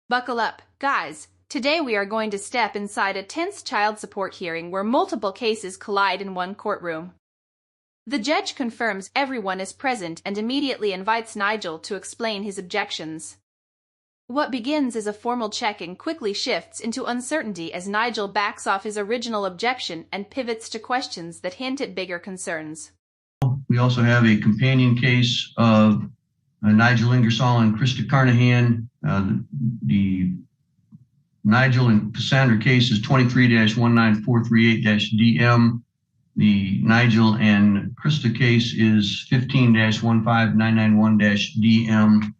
Buckle up, guys. Today we are going to step inside a tense child support hearing where multiple cases collide in one courtroom. The judge confirms everyone is present and immediately invites Nigel to explain his objections. What begins as a formal check-in quickly shifts into uncertainty as Nigel backs off his original objection and pivots to questions that hint at bigger concerns. We also have a companion case of Nigel Ingresol and Krista Carnahan. The Nigel and Cassandra case is 23-19438-DM. The Nigel and Krista case is 15-15991-DM.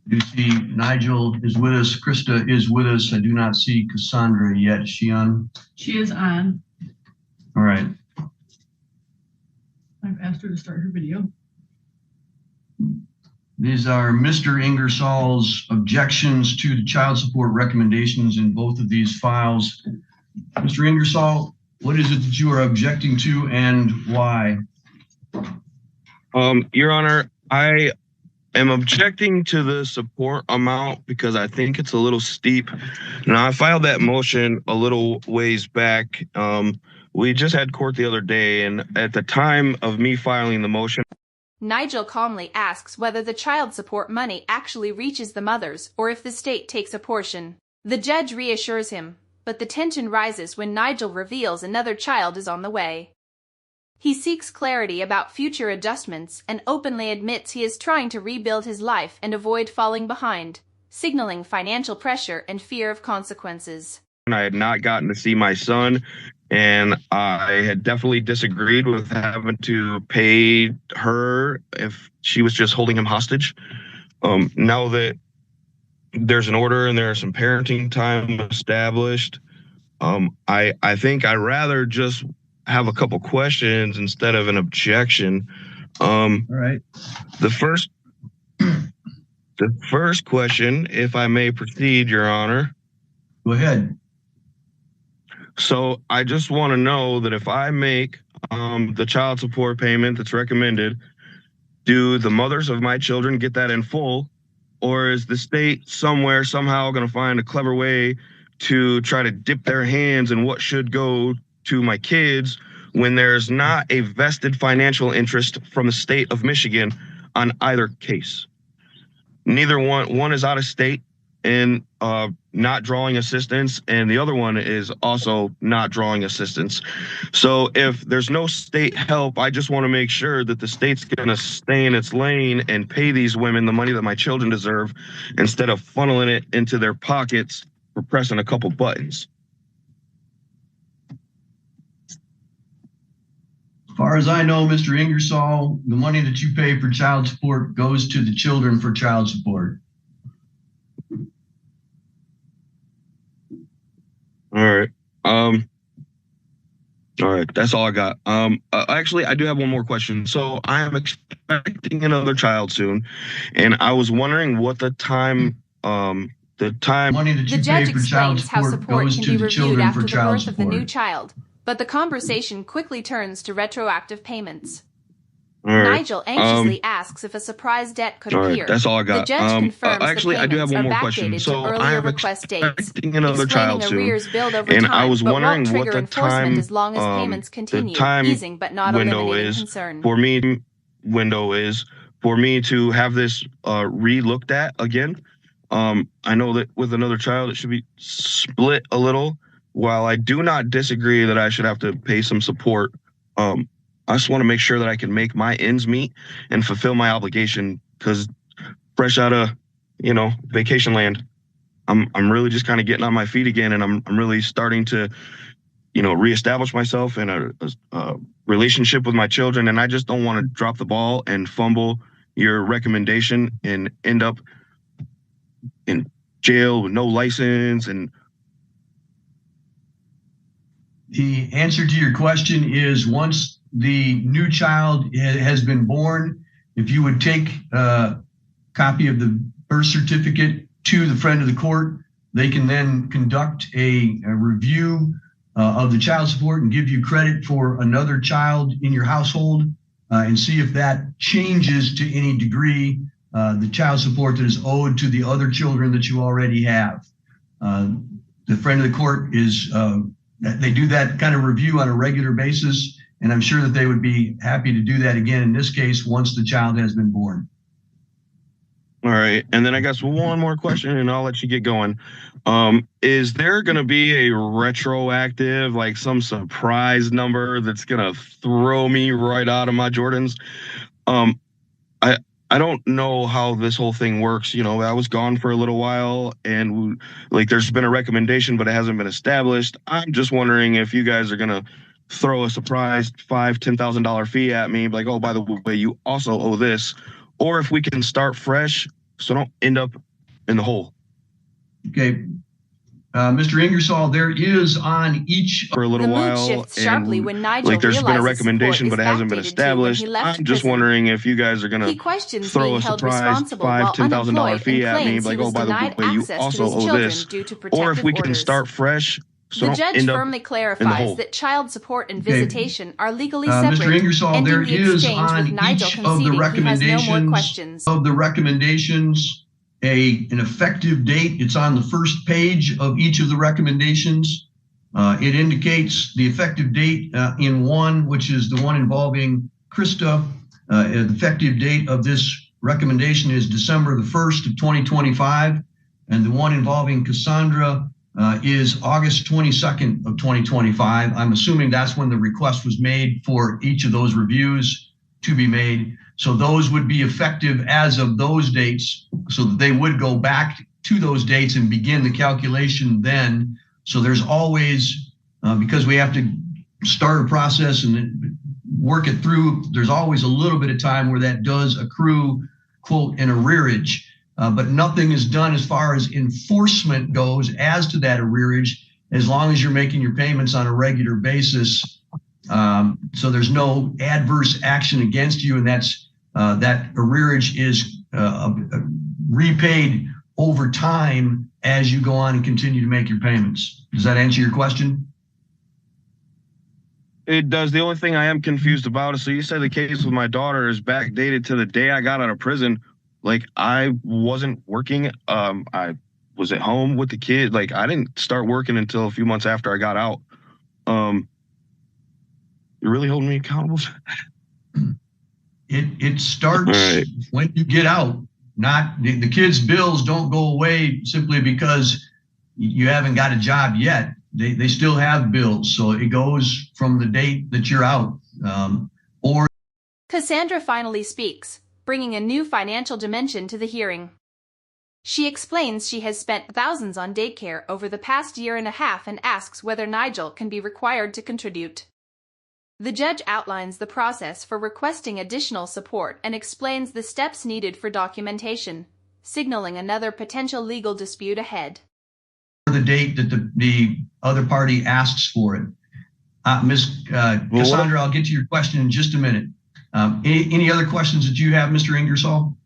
You see Nigel is with us, Krista is with us. I do not see Cassandra yet. Is she on? She is on. All right. I've asked her to start her video. These are Mr. Ingresol's objections to the child support recommendations in both of these files. Mr. Ingresol, what is it that you are objecting to and why? Your Honor, I am objecting to the support amount because I think it's a little steep. Now, I filed that motion a little ways back. We just had court the other day, and at the time of me filing the motion, Nigel calmly asks whether the child support money actually reaches the mothers or if the state takes a portion. The judge reassures him, but the tension rises when Nigel reveals another child is on the way. He seeks clarity about future adjustments and openly admits he is trying to rebuild his life and avoid falling behind, signaling financial pressure and fear of consequences. I had not gotten to see my son, and I had definitely disagreed with having to pay her if she was just holding him hostage. Now that there's an order and there's some parenting time established, I think I'd rather just have a couple questions instead of an objection. All right. The first question, if I may proceed, Your Honor. Go ahead. So I just want to know that if I make the child support payment that's recommended, do the mothers of my children get that in full, or is the state somehow going to find a clever way to try to dip their hands in what should go to my kids when there's not a vested financial interest from the state of Michigan on either case? Neither one is out of state and not drawing assistance, and the other one is also not drawing assistance. So if there's no state help, I just want to make sure that the state's going to stay in its lane and pay these women the money that my children deserve instead of funneling it into their pockets for pressing a couple buttons. As far as I know, Mr. Ingresol, the money that you pay for child support goes to the children for child support. All right. All right. That's all I got. Actually, I do have one more question. So I am expecting another child soon, and I was wondering what the time money that you The judge pay for child explains how support support goes can to be the reviewed children after for the child birth of the support. new child, but the conversation quickly turns to retroactive payments. All right. Nigel anxiously asks if a surprise debt could All right, appear. that's all I got. The judge confirms Actually, the I do have payments one more are question. backdated So to I earlier am request dates, expecting another explaining child soon, arrears build over and time, I was but wondering won't what trigger the enforcement time as long as payments continue, the time easing but not window eliminating is concern. for me. Window is for me to have this re-looked at again. I know that with another child, it should be split a little. While I do not disagree that I should have to pay some support, I just want to make sure that I can make my ends meet and fulfill my obligation, because fresh out of, vacation land, I'm really just kind of getting on my feet again, and I'm really starting to, reestablish myself in a relationship with my children, and I just don't want to drop the ball and fumble your recommendation and end up in jail with no license. And The answer to your question is, once the new child has been born, if you would take a copy of the birth certificate to the friend of the court, they can then conduct a review of the child support and give you credit for another child in your household, and see if that changes to any degree the child support that is owed to the other children that you already have. The friend of the court is, they do that kind of review on a regular basis, and I'm sure that they would be happy to do that again in this case once the child has been born. All right. And then I guess one more question and I'll let you get going. Is there going to be a retroactive, like some surprise number that's going to throw me right out of my Jordans? I don't know how this whole thing works. You know, I was gone for a little while and like there's been a recommendation, but it hasn't been established. I'm just wondering if you guys are going to throw a surprise $10,000 fee at me, like, oh, by the way, you also owe this, or if we can start fresh so don't end up in the hole. Okay. Mr. Ingresol, there is on each for a little while. Shifts sharply when Nigel like there's been a recommendation, but it hasn't been backdated established. I'm just wondering if you guys are going to throw a surprise $10,000 fee at me, like, oh, by the way, you also owe this, or if we can start fresh. So the judge firmly clarifies that child support and visitation are legally separate. Mr. Ingresol, there the is exchange on with Nigel each of the recommendations an effective date. It's on the first page of each of the recommendations. It indicates the effective date in one, which is the one involving Krista. The effective date of this recommendation is December the 1st of 2025, and the one involving Cassandra is August 22nd of 2025. I'm assuming that's when the request was made for each of those reviews to be made. So those would be effective as of those dates, so that they would go back to those dates and begin the calculation then. So there's always, because we have to start a process and then work it through, there's always a little bit of time where that does accrue, quote, an arrearage. But nothing is done as far as enforcement goes as to that arrearage, as long as you're making your payments on a regular basis. So there's no adverse action against you, and that arrearage is repaid over time as you go on and continue to make your payments. Does that answer your question? It does. The only thing I am confused about is, so you said the case with my daughter is backdated to the day I got out of prison. Like, I wasn't working. I was at home with the kid. Like, I didn't start working until a few months after I got out. You're really holding me accountable? It starts when you get out. Not the kids' bills don't go away simply because you haven't got a job yet. They still have bills. So it goes from the date that you're out. Cassandra finally speaks, bringing a new financial dimension to the hearing. She explains she has spent thousands on daycare over the past year and a half and asks whether Nigel can be required to contribute. The judge outlines the process for requesting additional support and explains the steps needed for documentation, signaling another potential legal dispute ahead. The date that the other party asks for it. Ms. Cassandra, I'll get to your question in just a minute. Any other questions that you have, Mr. Ingresol?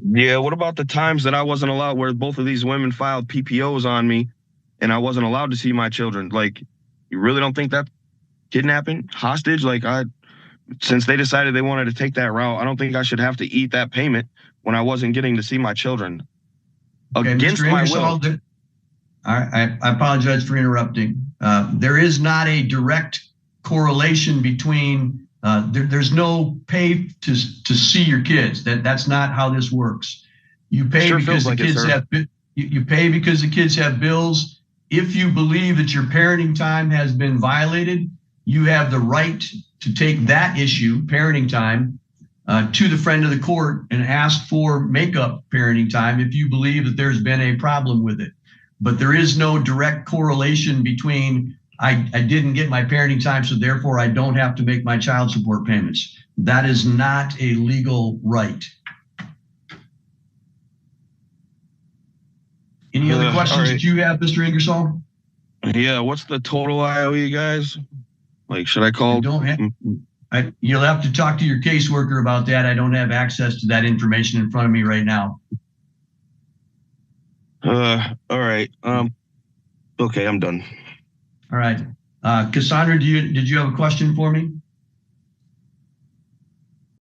Yeah, what about the times that I wasn't allowed, where both of these women filed PPOs on me and I wasn't allowed to see my children? Like, you really don't think that kidnapping, hostage? Like, since they decided they wanted to take that route, I don't think I should have to eat that payment when I wasn't getting to see my children against my will. I apologize for interrupting. There is not a direct correlation between, there's no pay to see your kids. That's not how this works. You pay because the kids have, you pay because the kids have bills. If you believe that your parenting time has been violated, you have the right to take that issue, parenting time, to the friend of the court and ask for makeup parenting time if you believe that there's been a problem with it. But there is no direct correlation between I didn't get my parenting time, so therefore I don't have to make my child support payments. That is not a legal right. Any other questions that you have, Mr. Ingresol? Yeah, what's the total I owe you guys? Like, should I call? You'll have to talk to your caseworker about that. I don't have access to that information in front of me right now. All right. Okay, I'm done. All right. Cassandra, did you have a question for me?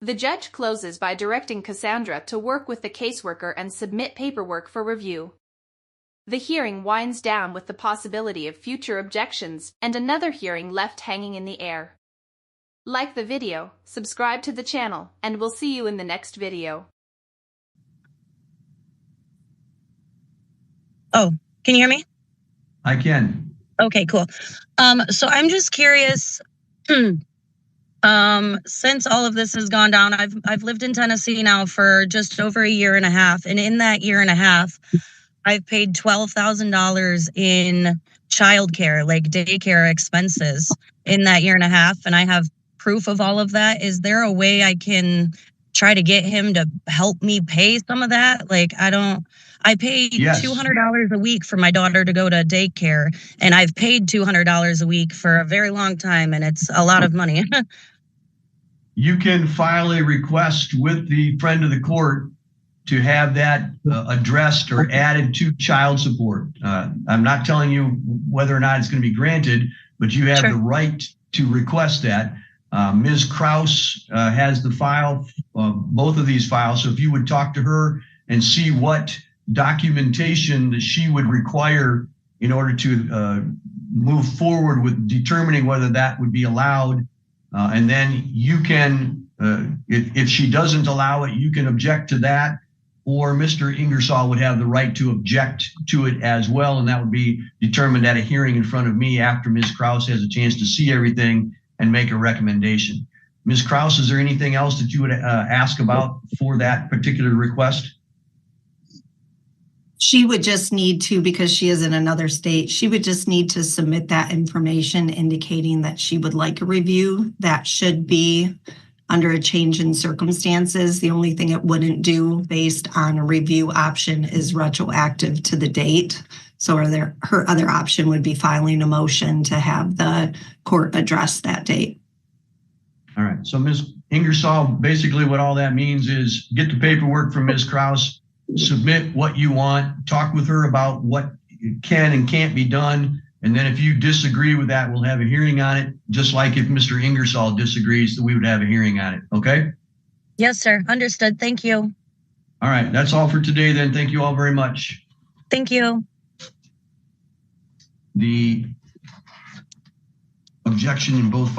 The judge closes by directing Cassandra to work with the caseworker and submit paperwork for review. The hearing winds down with the possibility of future objections and another hearing left hanging in the air. Like the video, subscribe to the channel, and we'll see you in the next video. Oh, can you hear me? I can. Okay, cool. So I'm just curious, since all of this has gone down, I've lived in Tennessee now for just over a year and a half. And in that year and a half, I've paid $12,000 in childcare, like daycare expenses in that year and a half. And I have proof of all of that. Is there a way I can try to get him to help me pay some of that? Like, I paid $200 a week for my daughter to go to daycare, and I've paid $200 a week for a very long time, and it's a lot of money. You can file a request with the friend of the court to have that addressed or added to child support. I'm not telling you whether or not it's going to be granted, but you have the right to request that. Ms. Kraus has the file, both of these files. So if you would talk to her and see what documentation that she would require in order to move forward with determining whether that would be allowed. And then you can, if she doesn't allow it, you can object to that, or Mr. Ingresol would have the right to object to it as well. And that would be determined at a hearing in front of me after Ms. Kraus has a chance to see everything and make a recommendation. Ms. Kraus, is there anything else that you would ask about for that particular request? She would just need to, because she is in another state, she would just need to submit that information indicating that she would like a review. That should be under a change in circumstances. The only thing it wouldn't do based on a review option is retroactive to the date. So her other option would be filing a motion to have the court address that date. All right. So Ms. Ingresol, basically what all that means is get the paperwork from Ms. Kraus, submit what you want, talk with her about what can and can't be done. And then if you disagree with that, we'll have a hearing on it, just like if Mr. Ingresol disagrees, that we would have a hearing on it. Okay? Yes, sir. Understood. Thank you. All right. That's all for today then. Thank you all very much. Thank you. The objection in both